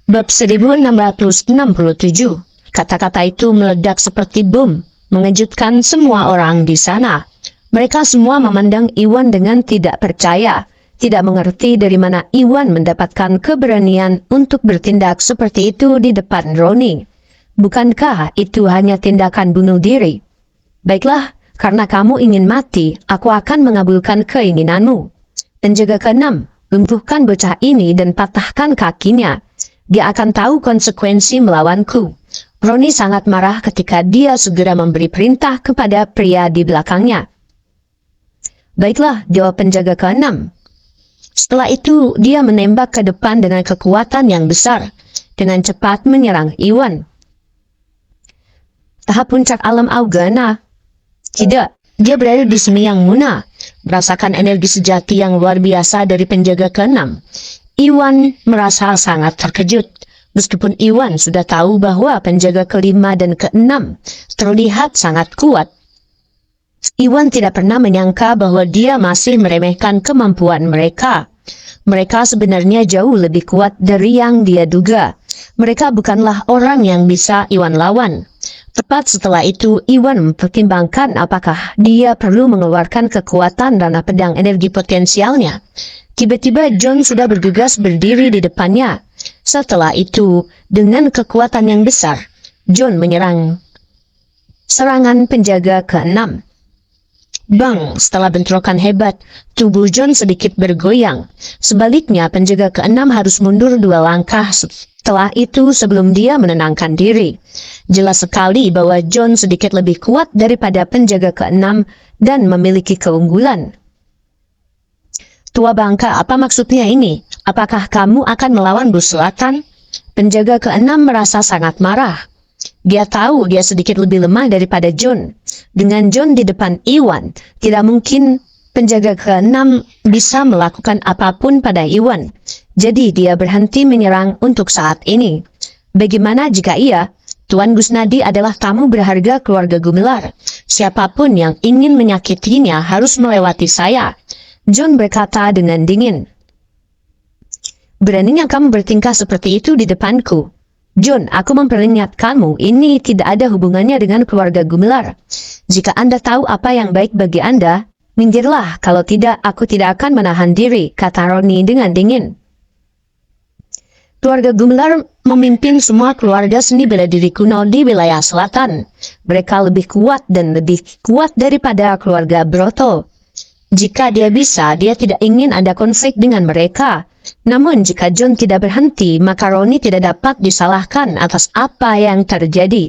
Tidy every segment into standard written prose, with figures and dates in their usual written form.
Bab 1667. Kata-kata itu meledak seperti bom, mengejutkan semua orang di sana. Mereka semua memandang Iwan dengan tidak percaya, tidak mengerti dari mana Iwan mendapatkan keberanian untuk bertindak seperti itu di depan Roni. Bukankah itu hanya tindakan bunuh diri? Baiklah, karena kamu ingin mati, aku akan mengabulkan keinginanmu. Penjaga keenam, lumpuhkan bocah ini dan patahkan kakinya. Dia akan tahu konsekuensi melawanku. Roni sangat marah ketika dia segera memberi perintah kepada pria di belakangnya. Baiklah, jawab penjaga keenam. Setelah itu, dia menembak ke depan dengan kekuatan yang besar, dengan cepat menyerang Iwan. Tahap puncak alam Augana. Tidak, dia berada di semi yang muna, merasakan energi sejati yang luar biasa dari penjaga keenam. Iwan merasa sangat terkejut, meskipun Iwan sudah tahu bahwa penjaga kelima dan keenam terlihat sangat kuat. Iwan tidak pernah menyangka bahwa dia masih meremehkan kemampuan mereka. Mereka sebenarnya jauh lebih kuat dari yang dia duga. Mereka bukanlah orang yang bisa Iwan lawan. Tepat setelah itu, Iwan mempertimbangkan apakah dia perlu mengeluarkan kekuatan dan pedang energi potensialnya. Tiba-tiba John sudah bergegas berdiri di depannya. Setelah itu, dengan kekuatan yang besar, John menyerang serangan penjaga keenam. Bang, setelah bentrokan hebat, tubuh John sedikit bergoyang. Sebaliknya, penjaga keenam harus mundur 2 langkah setelah itu sebelum dia menenangkan diri. Jelas sekali bahwa John sedikit lebih kuat daripada penjaga keenam dan memiliki keunggulan. Tua bangka, apa maksudnya ini? Apakah kamu akan melawan Bus Selatan? Penjaga keenam merasa sangat marah. Dia tahu dia sedikit lebih lemah daripada John. Dengan John di depan Iwan, tidak mungkin penjaga keenam bisa melakukan apapun pada Iwan. Jadi dia berhenti menyerang untuk saat ini. Bagaimana jika ia? Tuan Gusnadi adalah tamu berharga keluarga Gumelar. Siapapun yang ingin menyakitinya harus melewati saya. John berkata dengan dingin. Beraninya kamu bertingkah seperti itu di depanku. John, aku memperingatkanmu, ini tidak ada hubungannya dengan keluarga Gumelar. Jika Anda tahu apa yang baik bagi Anda, minggirlah, kalau tidak aku tidak akan menahan diri, kata Roni dengan dingin. Keluarga Gumelar memimpin semua keluarga seni bela diri kuno di wilayah selatan. Mereka lebih kuat dan lebih kuat daripada keluarga Broto. Jika dia bisa, dia tidak ingin ada konflik dengan mereka. Namun jika John tidak berhenti, maka Roni tidak dapat disalahkan atas apa yang terjadi.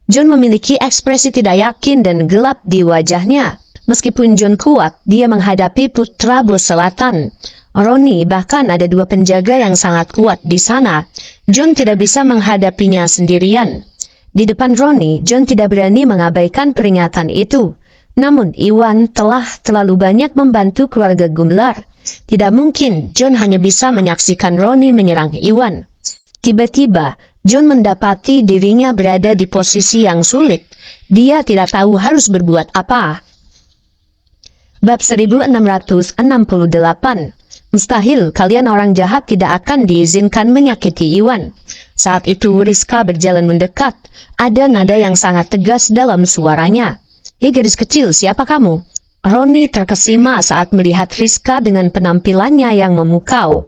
John memiliki ekspresi tidak yakin dan gelap di wajahnya. Meskipun John kuat, dia menghadapi putra Bos Selatan. Roni, bahkan ada 2 penjaga yang sangat kuat di sana. John tidak bisa menghadapinya sendirian. Di depan Roni, John tidak berani mengabaikan peringatan itu. Namun Iwan telah terlalu banyak membantu keluarga Gumelar. Tidak mungkin John hanya bisa menyaksikan Roni menyerang Iwan. Tiba-tiba, John mendapati dirinya berada di posisi yang sulit. Dia tidak tahu harus berbuat apa. Bab 1668. Mustahil, kalian orang jahat tidak akan diizinkan menyakiti Iwan. Saat itu Rizka berjalan mendekat. Ada nada yang sangat tegas dalam suaranya. Hei gadis kecil, siapa kamu? Roni terkesima saat melihat Rizka dengan penampilannya yang memukau.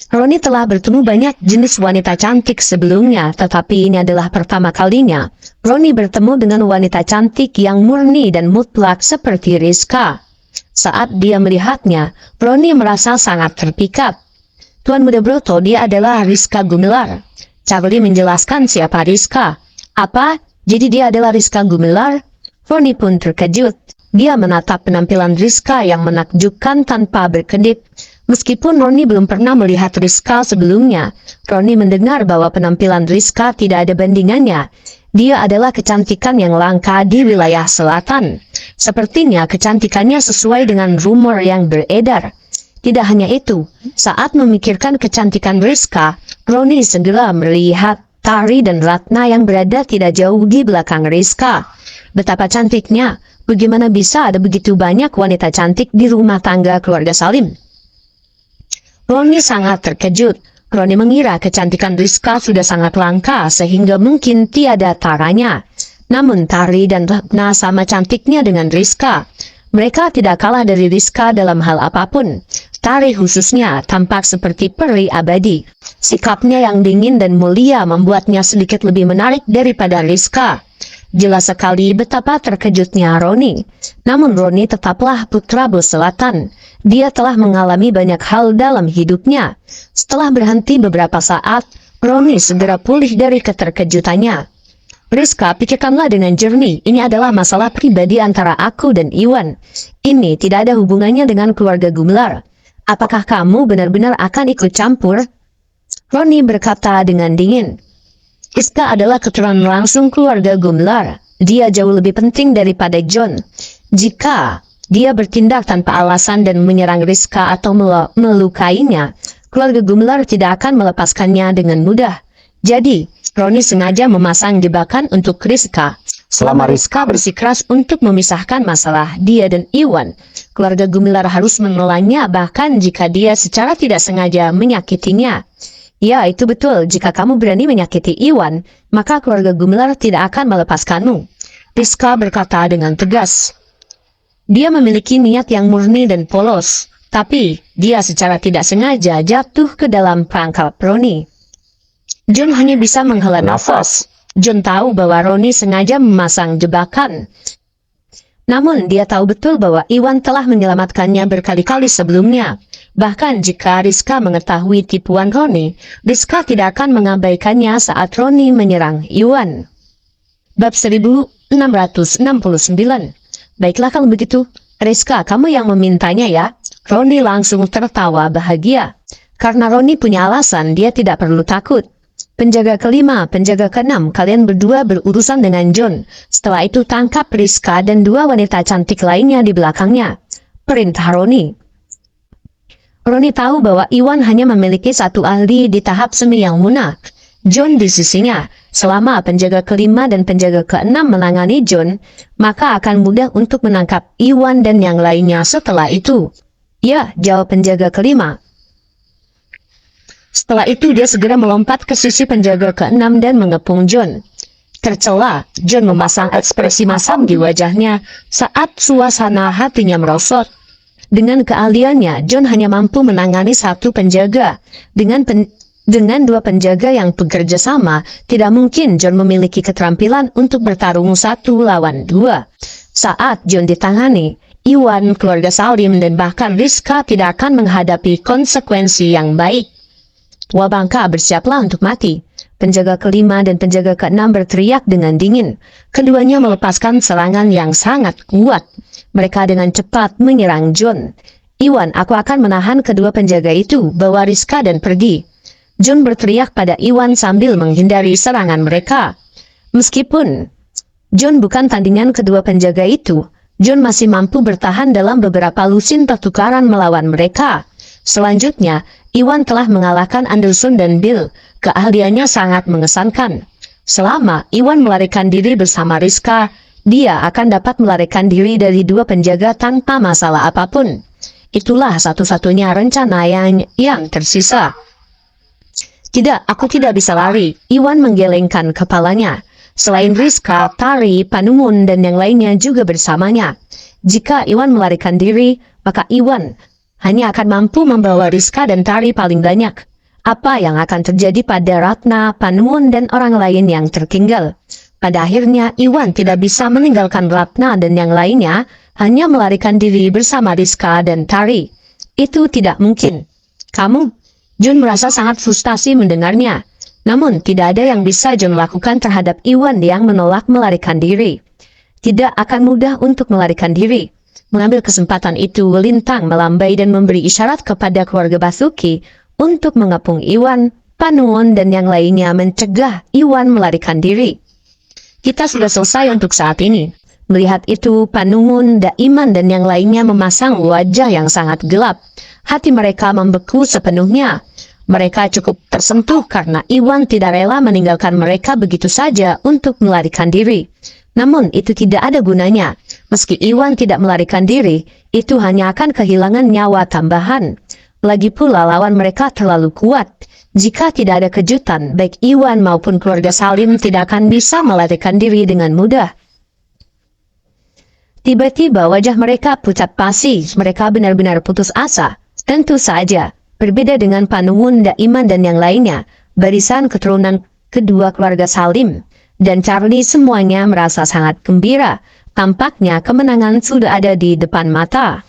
Roni telah bertemu banyak jenis wanita cantik sebelumnya, tetapi ini adalah pertama kalinya Roni bertemu dengan wanita cantik yang murni dan mutlak seperti Rizka. Saat dia melihatnya, Roni merasa sangat terpikat. Tuan Muda Broto, dia adalah Rizka Gumelar. Charlie menjelaskan siapa Rizka. Apa? Jadi dia adalah Rizka Gumelar? Roni pun terkejut. Dia menatap penampilan Rizka yang menakjubkan tanpa berkedip. Meskipun Roni belum pernah melihat Rizka sebelumnya, Roni mendengar bahwa penampilan Rizka tidak ada bandingannya. Dia adalah kecantikan yang langka di wilayah selatan. Sepertinya kecantikannya sesuai dengan rumor yang beredar. Tidak hanya itu, saat memikirkan kecantikan Rizka, Roni segera melihat Tari dan Ratna yang berada tidak jauh di belakang Rizka. Betapa cantiknya, bagaimana bisa ada begitu banyak wanita cantik di rumah tangga keluarga Salim? Roni sangat terkejut. Roni mengira kecantikan Rizka sudah sangat langka sehingga mungkin tiada taranya. Namun Tari dan Ratna sama cantiknya dengan Rizka. Mereka tidak kalah dari Rizka dalam hal apapun. Tari khususnya tampak seperti peri abadi. Sikapnya yang dingin dan mulia membuatnya sedikit lebih menarik daripada Rizka. Jelas sekali betapa terkejutnya Roni. Namun Roni tetaplah putra bos selatan. Dia telah mengalami banyak hal dalam hidupnya. Setelah berhenti beberapa saat, Roni segera pulih dari keterkejutannya. Rizka, pikirkanlah dengan jernih, ini adalah masalah pribadi antara aku dan Iwan. Ini tidak ada hubungannya dengan keluarga Gumelar. Apakah kamu benar-benar akan ikut campur? Roni berkata dengan dingin. Rizka adalah keturunan langsung keluarga Gumelar. Dia jauh lebih penting daripada John. Jika dia bertindak tanpa alasan dan menyerang Rizka atau melukainya, keluarga Gumelar tidak akan melepaskannya dengan mudah. Jadi, Roni sengaja memasang jebakan untuk Rizka. Selama Rizka bersikeras untuk memisahkan masalah dia dan Iwan, keluarga Gumelar harus mengelaknya bahkan jika dia secara tidak sengaja menyakitinya. Ya, itu betul. Jika kamu berani menyakiti Iwan, maka keluarga Gumelar tidak akan melepaskanmu. Rizka berkata dengan tegas. Dia memiliki niat yang murni dan polos, tapi dia secara tidak sengaja jatuh ke dalam perangkap Roni. John hanya bisa menghela nafas. John tahu bahwa Roni sengaja memasang jebakan. Namun dia tahu betul bahwa Iwan telah menyelamatkannya berkali-kali sebelumnya. Bahkan jika Rizka mengetahui tipuan Roni, Rizka tidak akan mengabaikannya saat Roni menyerang Iwan. Bab 1669. Baiklah kalau begitu, Rizka, kamu yang memintanya ya. Roni langsung tertawa bahagia. Karena Roni punya alasan, dia tidak perlu takut. Penjaga kelima, penjaga keenam, kalian berdua berurusan dengan John. Setelah itu tangkap Rizka dan dua wanita cantik lainnya di belakangnya. Perintah Roni. Roni tahu bahwa Iwan hanya memiliki satu ahli di tahap semi yang munak. John di sisinya. Selama penjaga kelima dan penjaga keenam menangani John, maka akan mudah untuk menangkap Iwan dan yang lainnya setelah itu. Ya, jawab penjaga kelima. Setelah itu dia segera melompat ke sisi penjaga keenam dan mengepung John. Tercela, John memasang ekspresi masam di wajahnya saat suasana hatinya merosot. Dengan keahliannya, John hanya mampu menangani satu penjaga. Dengan dua penjaga yang bekerja sama, tidak mungkin John memiliki keterampilan untuk bertarung 1 lawan 2. Saat John ditangani, Iwan, keluarga Salim, dan bahkan Rizka tidak akan menghadapi konsekuensi yang baik. Tua bangka, bersiaplah untuk mati. Penjaga kelima dan penjaga keenam berteriak dengan dingin. Keduanya melepaskan serangan yang sangat kuat. Mereka dengan cepat menyerang John. Iwan, aku akan menahan kedua penjaga itu, bawa Rizka dan pergi. John berteriak pada Iwan sambil menghindari serangan mereka. Meskipun John bukan tandingan kedua penjaga itu, John masih mampu bertahan dalam beberapa lusin pertukaran melawan mereka. Selanjutnya, Iwan telah mengalahkan Anderson dan Bill. Keahliannya sangat mengesankan. Selama Iwan melarikan diri bersama Rizka, dia akan dapat melarikan diri dari dua penjaga tanpa masalah apapun. Itulah satu-satunya rencana yang tersisa. Tidak, aku tidak bisa lari. Iwan menggelengkan kepalanya. Selain Rizka, Tari, Panumun, dan yang lainnya juga bersamanya. Jika Iwan melarikan diri, maka Iwan hanya akan mampu membawa Rizka dan Tari paling banyak. Apa yang akan terjadi pada Ratna, Panumun, dan orang lain yang tertinggal? Pada akhirnya, Iwan tidak bisa meninggalkan Ratna dan yang lainnya, hanya melarikan diri bersama Rizka dan Tari. Itu tidak mungkin. Kamu? John merasa sangat frustasi mendengarnya. Namun, tidak ada yang bisa John lakukan terhadap Iwan yang menolak melarikan diri. Tidak akan mudah untuk melarikan diri. Mengambil kesempatan itu, Lintang melambai dan memberi isyarat kepada keluarga Basuki untuk mengepung Iwan, Panumun, dan yang lainnya mencegah Iwan melarikan diri. Kita sudah selesai untuk saat ini. Melihat itu, Panumun, Daiman, dan yang lainnya memasang wajah yang sangat gelap. Hati mereka membeku sepenuhnya. Mereka cukup tersentuh karena Iwan tidak rela meninggalkan mereka begitu saja untuk melarikan diri. Namun itu tidak ada gunanya. Meski Iwan tidak melarikan diri, itu hanya akan kehilangan nyawa tambahan. Lagi pula lawan mereka terlalu kuat. Jika tidak ada kejutan, baik Iwan maupun keluarga Salim tidak akan bisa melarikan diri dengan mudah. Tiba-tiba wajah mereka pucat pasi, mereka benar-benar putus asa. Tentu saja, berbeda dengan Panuwun, Iman dan yang lainnya, barisan keturunan kedua keluarga Salim dan Charlie semuanya merasa sangat gembira. Tampaknya kemenangan sudah ada di depan mata.